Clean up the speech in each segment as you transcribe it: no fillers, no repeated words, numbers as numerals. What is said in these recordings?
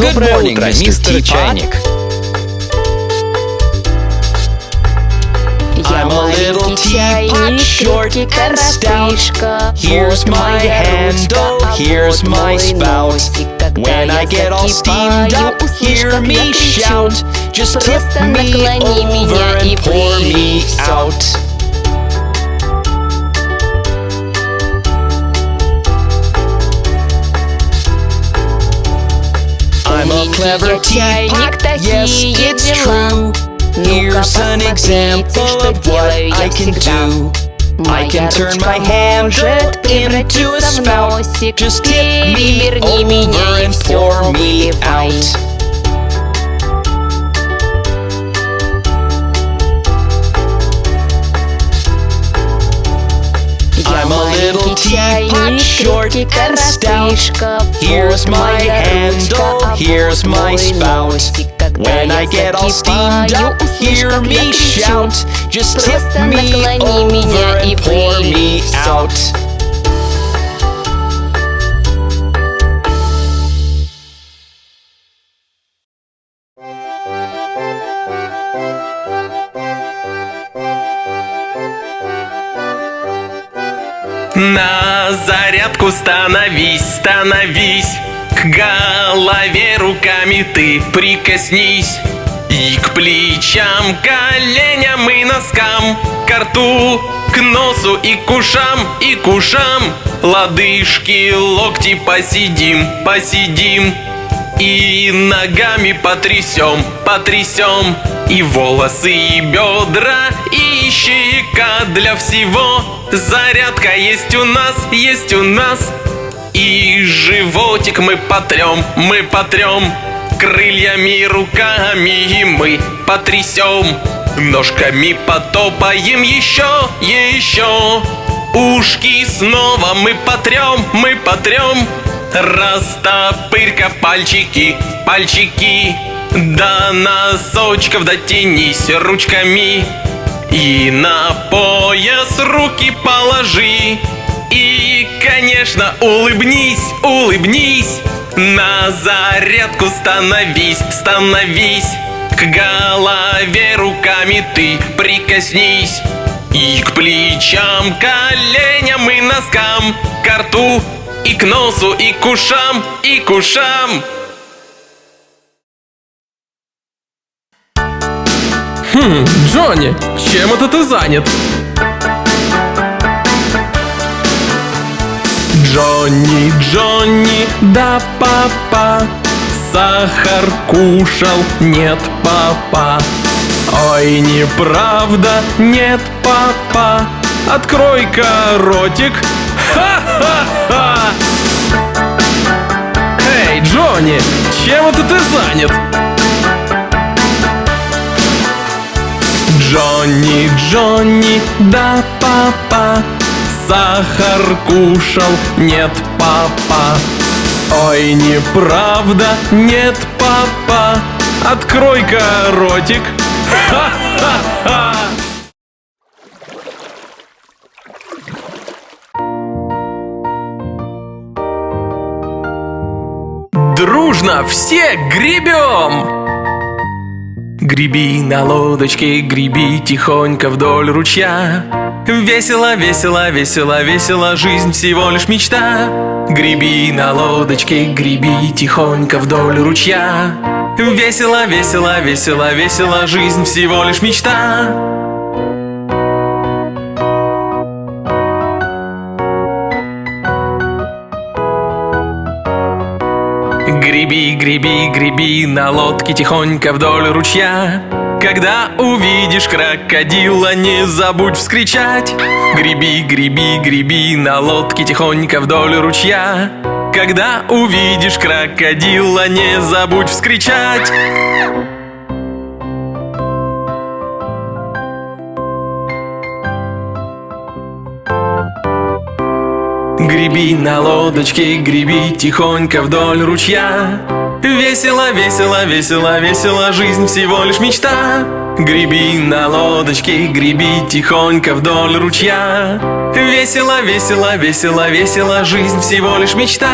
Доброе утро, мистер Чайник. Я маленький чайник, легкий коротышка. Here's my handle, here's my spout. When I get all steamed up, hear me shout. Just tip me over and pour me out. I'm a clever teapot, yes, it's true. Here's an example of what I can do. I can turn my handle into a spout. Just tip me over and pour me out. I'm a little teapot, short and stout. Here's my handle, here's my spout. When I get all steamed up, hear me shout. Just tip me over and pour me out. На зарядку становись, становись. К голове руками ты прикоснись. И к плечам, коленям и носкам, к рту, к носу и к ушам, лодыжки, локти посидим, посидим. И ногами потрясем, потрясем. И волосы, и бедра, и щека для всего. Зарядка есть у нас, есть у нас. И животик мы потрем, мы потрем. Крыльями, руками и мы потрясем. Ножками потопаем еще, еще. Ушки снова мы потрем, мы потрем. Растопырь-ка пальчики, пальчики. До носочков дотянись ручками. И на пояс руки положи. И, конечно, улыбнись, улыбнись. На зарядку становись, становись. К голове руками ты прикоснись. И к плечам, коленям и носкам, к рту, и к носу, и к ушам, и к ушам. Джонни, чем это ты занят? Джонни, Джонни, да, папа. Сахар кушал, нет, папа. Ой, неправда, нет, папа. Открой-ка ротик. Ха-ха-ха! Эй, Джонни, чем это ты занят? Джонни, Джонни, да, папа. Сахар кушал, нет, папа. Ой, неправда, нет, папа. Открой-ка ротик. Ха-ха-ха! Дружно все гребем! Греби на лодочке, греби тихонько вдоль ручья. Весело, весело, весело, весело, жизнь всего лишь мечта. Греби на лодочке, греби тихонько вдоль ручья. Весело, весело, весело, весело, жизнь всего лишь мечта. Греби, греби, греби на лодке тихонько вдоль ручья. Когда увидишь крокодила, не забудь вскричать. Греби, греби, греби на лодке тихонько вдоль ручья. Когда увидишь крокодила, не забудь вскричать. Греби на лодочке, греби тихонько вдоль ручья. Весело, весело, весело, весело, жизнь всего лишь мечта. Греби на лодочке, греби тихонько вдоль ручья. Весело, весело, весело, весело, жизнь всего лишь мечта.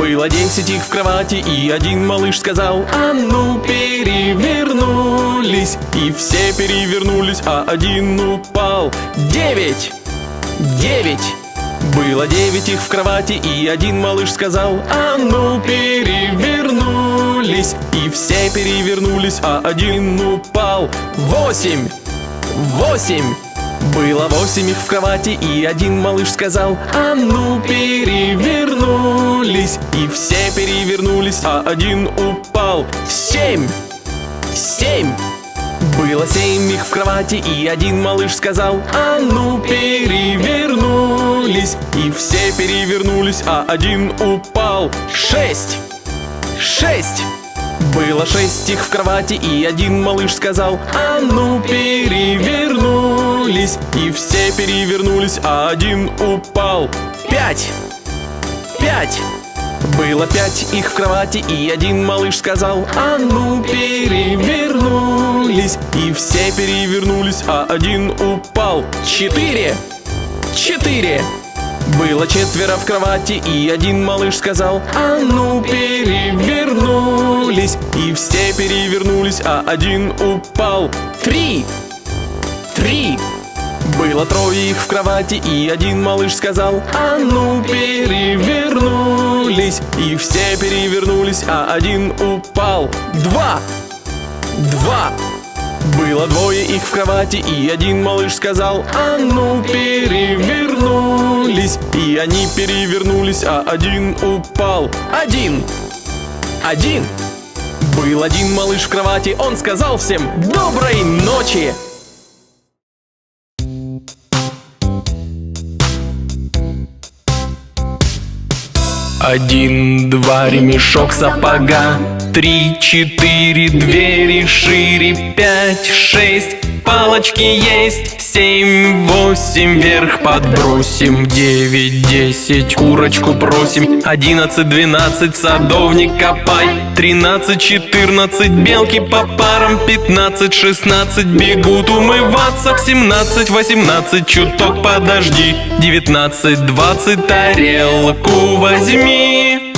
Было 10 их в кровати, и один малыш сказал: а ну перевернулись. И все перевернулись, а один упал. 9. Было 9 их в кровати, и один малыш сказал: а ну перевернулись. И все перевернулись, а один упал. 8. Было 8 их в кровати, и один малыш сказал: а ну перевернулись. И все перевернулись, а один упал. 7. Было 7 их в кровати, и один малыш сказал: а ну перевернулись. И все перевернулись, а один упал. 6. Было 6 их в кровати, и один малыш сказал: а ну перевернулись. И все перевернулись, а один упал. 5. Было 5 их в кровати, и один малыш сказал: а ну перевернулись. И все перевернулись, а один упал. 4. Было 4 в кровати, и один малыш сказал: а ну перевернулись. И все перевернулись, а один упал. 3. Было 3 их в кровати, и один малыш сказал: а ну перевернулись. И все перевернулись, а один упал. 2. Было 2 их в кровати, и один малыш сказал: а ну перевернулись. И они перевернулись, а один упал. 1. Был один малыш в кровати, он сказал всем: доброй ночи! Один, два, ремешок сапога, 3, 4, двери шире, 5, 6, палочки есть, 7, 8, вверх подбросим, 9, 10, курочку просим, 11, 12, садовник копай, 13, 14, белки по парам, 15, 16, бегут умываться, 17, 18, чуток подожди, 19, 20, тарелку возьми.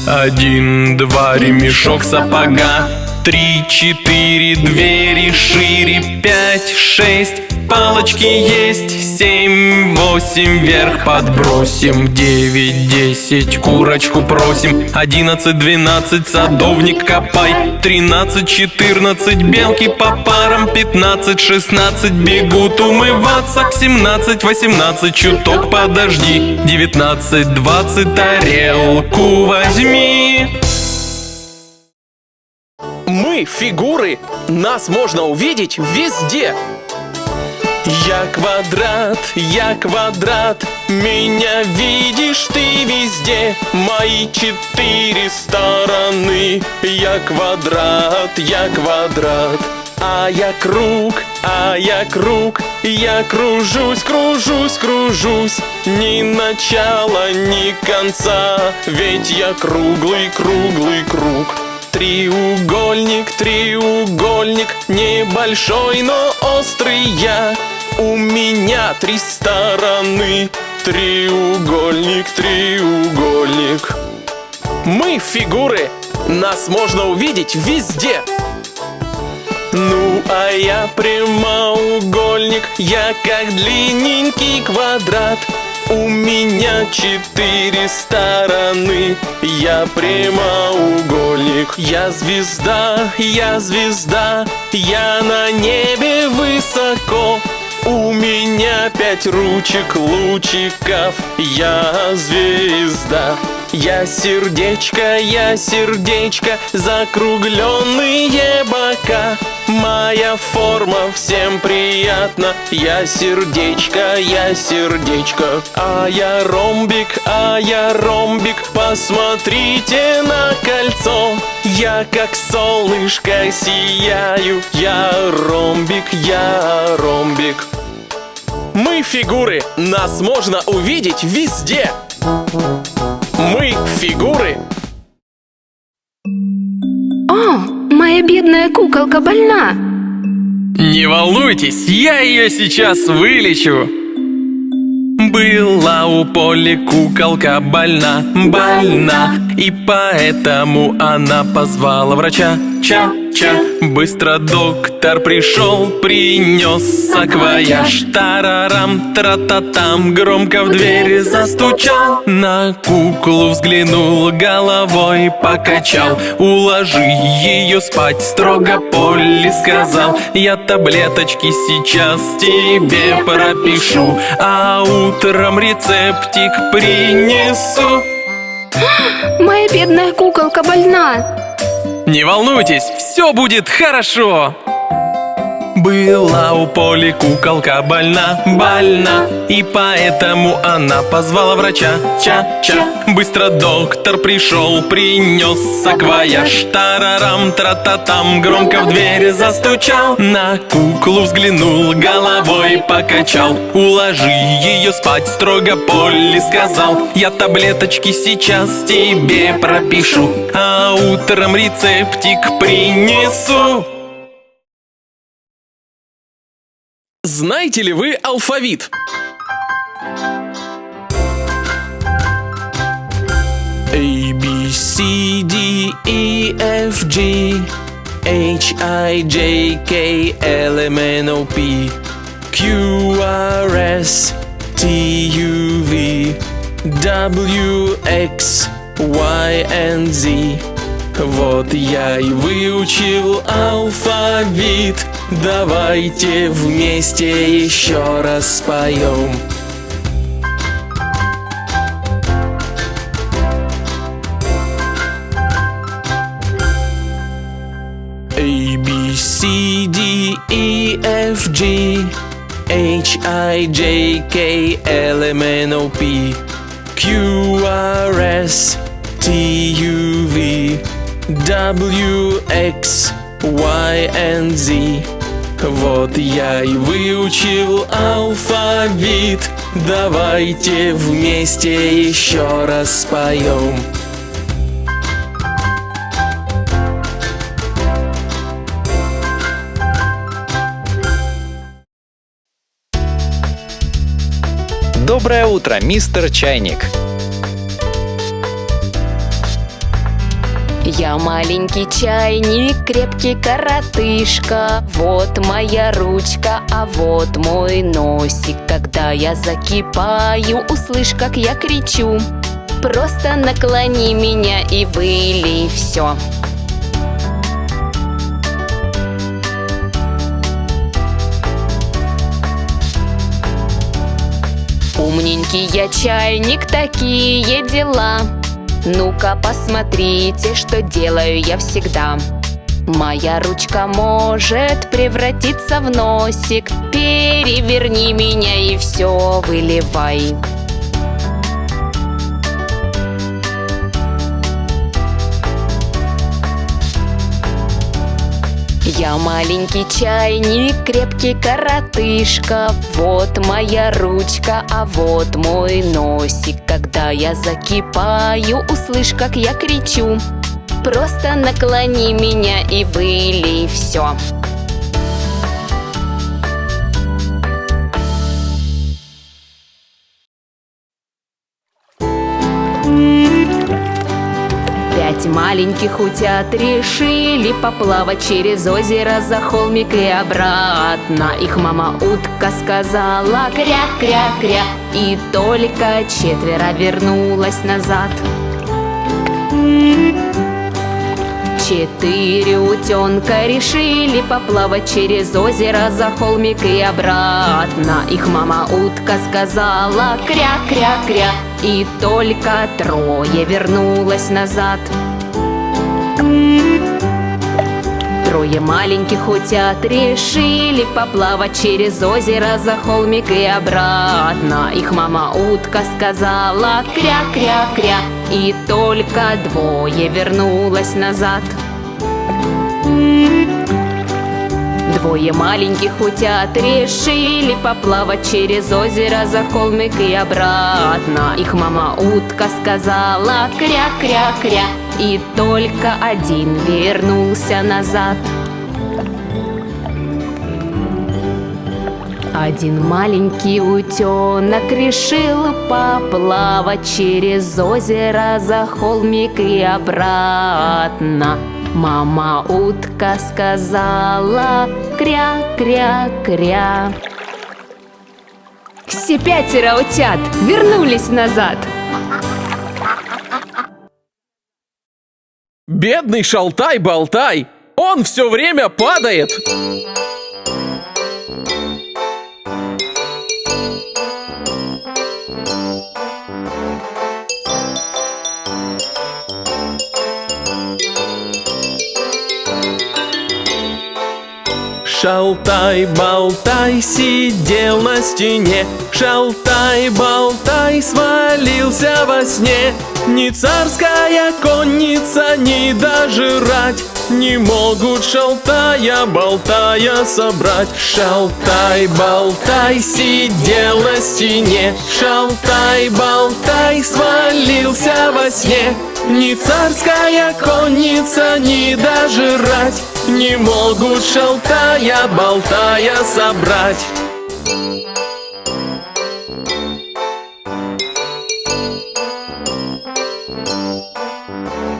1, 2, ремешок сапога, 3, 4, двери шире, 5, 6, палочки есть, 7, 8, вверх подбросим, 9, 10, курочку просим, 11, 12, садовник копай, 13, 14, белки по парам, 15, 16, бегут умываться, 17, 18, чуток подожди, 19, 20, тарелку возьми. Мы фигуры, нас можно увидеть везде. Я квадрат, меня видишь ты везде. Мои 4 стороны. Я квадрат, а я круг, я кружусь, ни начала, ни конца, ведь я круглый круг. Треугольник, небольшой, но острый я. У меня 3 стороны. Треугольник. Мы фигуры, нас можно увидеть везде. Ну, а я прямоугольник, я как длинненький квадрат. У меня 4 стороны, я прямоугольник. Я звезда, я на небе высоко. У меня 5 ручек, лучиков, я звезда. Я сердечко, закругленные бока. Моя форма всем приятна. Я сердечко. А я ромбик, посмотрите на кольцо. Я как солнышко сияю. Я ромбик. Мы фигуры, нас можно увидеть везде. Мы фигуры. О, моя бедная куколка больна. Не волнуйтесь, я ее сейчас вылечу. Была у Поли куколка больна, больна, и поэтому она позвала врача. Ча-ча, быстро доктор пришел, принес саквояж. Тарарам, тра-та-там, громко в двери застучал. На куклу взглянул, головой покачал. Уложи ее спать, строго Полли сказал. Я таблеточки сейчас тебе пропишу, а утром рецептик принесу. Моя бедная куколка больна. Не волнуйтесь, все будет хорошо. Была у Поли куколка больна, больна, и поэтому она позвала врача. Ча-ча, быстро доктор пришел, принес саквояж. Тарарам, тра-та-там, громко в двери застучал. На куклу взглянул, головой покачал. Уложи ее спать, строго Полли сказал. Я таблеточки сейчас тебе пропишу, а утром рецептик принесу. Знаете ли вы алфавит? A, B, C, D, E, F, G, H, I, J, K, L, M, N, O, P, Q, R, S, T, U, V, W, X, Y, and Z. Вот я и выучил алфавит. Давайте вместе еще раз споем. A, B, C, D, E, F, G, H, I, J, K, L, M, N, O, P, Q, R, S, T, U, V, W, X, Y, and Z. Вот я и выучил алфавит. Давайте вместе еще раз споем. Доброе утро, мистер Чайник. Я маленький чайник, крепкий коротышка. Вот моя ручка, а вот мой носик. Когда я закипаю, услышь, как я кричу. Просто наклони меня и вылей все. Умненький я чайник, такие дела. Ну-ка посмотрите, что делаю я всегда. Моя ручка может превратиться в носик. Переверни меня и все выливай. Я маленький чайник, крепкий коротышка. Вот моя ручка, а вот мой носик. Когда я закипаю, услышь, как я кричу. Просто наклони меня и вылей все. Пять маленьких утят решили поплавать через озеро за холмик и обратно. Их мама утка сказала кря-кря-кря, и только четверо вернулась назад. Четыре утенка решили поплавать через озеро за холмик и обратно. Их мама утка сказала кря-кря-кря, и только трое вернулось назад. Трое маленьких утят решили поплавать через озеро за холмик и обратно. Их мама утка сказала кря-кря-кря, и только двое вернулось назад. Двое маленьких утят решили поплавать через озеро за холмик и обратно. Их мама утка сказала кря-кря-кря, и только один вернулся назад. Один маленький утенок решил поплавать через озеро за холмик и обратно. Мама утка сказала: кря-кря-кря. Все 5 утят вернулись назад. Бедный Шалтай-Болтай! Он все время падает! Шалтай-Болтай сидел на стене, Шалтай-Болтай свалился во сне. Ни царская конница, ни дожрать не могут Шалтая-Болтая собрать. Шалтай-Болтай сидел на стене, Шалтай-Болтай свалился во сне. Ни царская конница, ни дожрать не могут Шалтая-Болтая собрать.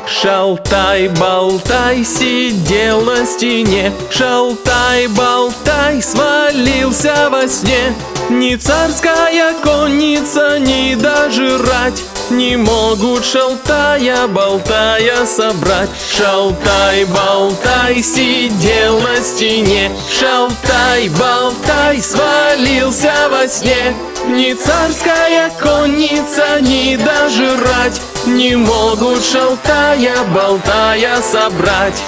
Шалтай-Болтай сидел на стене, Шалтай-Болтай свалился во сне. Ни царская конница, ни дожрать не могут Шалтая-Болтая собрать. Шалтай-Болтай сидел на стене, Шалтай-Болтай свалился во сне. Ни царская конница, ни дожрать не могут Шалтая-Болтая собрать.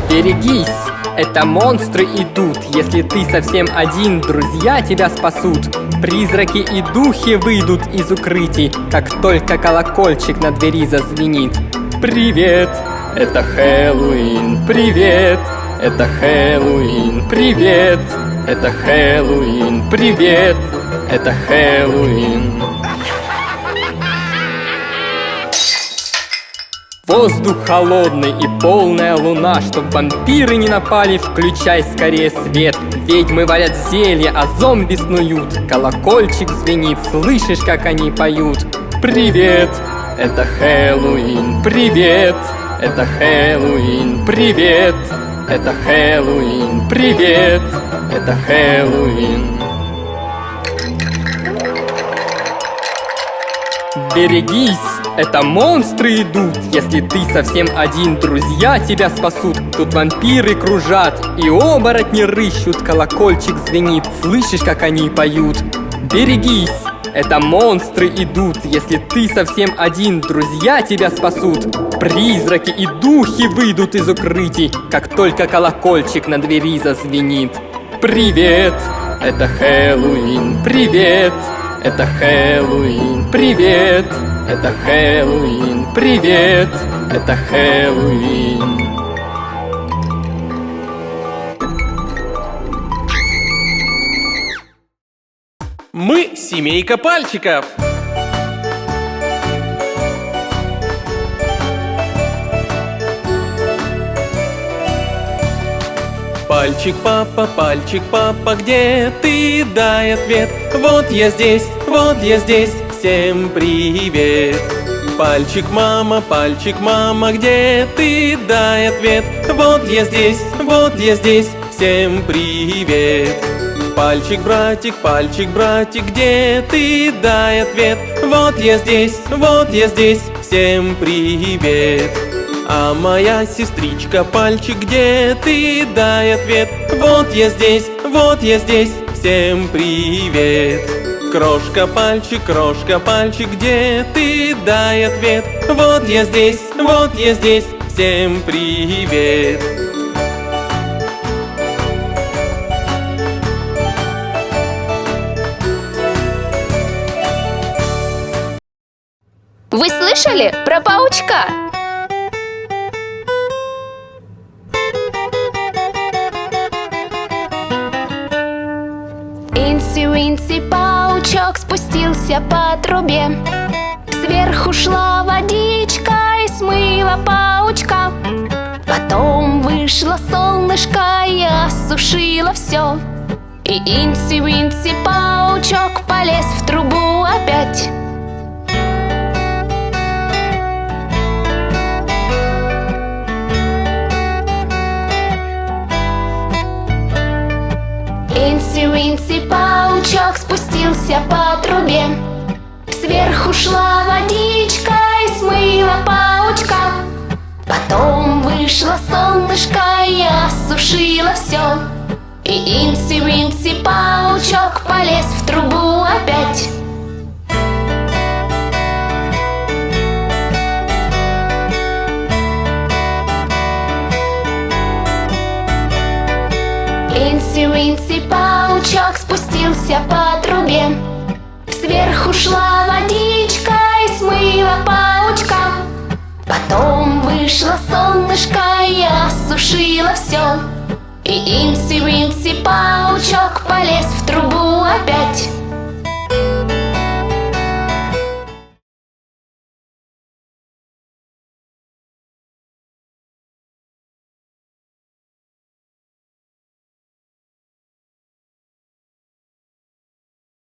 Берегись, это монстры идут. Если ты совсем один, друзья тебя спасут. Призраки и духи выйдут из укрытий, как только колокольчик на двери зазвенит. Привет, это Хэллоуин. Привет, это Хэллоуин. Привет, это Хэллоуин. Привет, это Хэллоуин. Воздух холодный и полная луна. Чтоб вампиры не напали, включай скорее свет. Ведьмы варят зелья, а зомби снуют. Колокольчик звенит, слышишь, как они поют. Привет, это Хэллоуин. Привет, это Хэллоуин. Привет, это Хэллоуин. Привет, это Хэллоуин. Берегись, это монстры идут. Если ты совсем один, друзья тебя спасут. Тут вампиры кружат и оборотни рыщут. Колокольчик звенит, слышишь, как они поют. Берегись, это монстры идут. Если ты совсем один, друзья тебя спасут. Призраки и духи выйдут из укрытий, как только колокольчик на двери зазвенит. Привет, это Хэллоуин. Привет, это Хэллоуин. Привет, это Хэллоуин. Привет, это Хэллоуин. Мы семейка пальчиков. Пальчик папа, где ты? Дай ответ. Вот я здесь, всем привет. Пальчик мама, где ты? Дай ответ. Вот я здесь, всем привет. Пальчик братик, где ты? Дай ответ. Вот я здесь, всем привет. А моя сестричка пальчик, где ты? Дай ответ. Вот я здесь, всем привет. Крошка пальчик, где ты? Дай ответ. Вот я здесь, всем привет. Вы слышали про паучка? Инси-Винси паучок спустился по трубе. Сверху шла водичка и смыла паучка. Потом вышло солнышко и осушило все. И Инси-Винси паучок полез в трубу опять. Инси-Винси паучок спустился по трубе. Сверху шла водичка и смыла паучка. Потом вышло солнышко и осушило все. И Инси-Винси паучок полез в трубу опять. Инси-Винси паучок спустился по трубе. Сверху шла водичка и смыла паучка. Потом вышло солнышко и осушило все. И Инси-Винси паучок полез в трубу опять.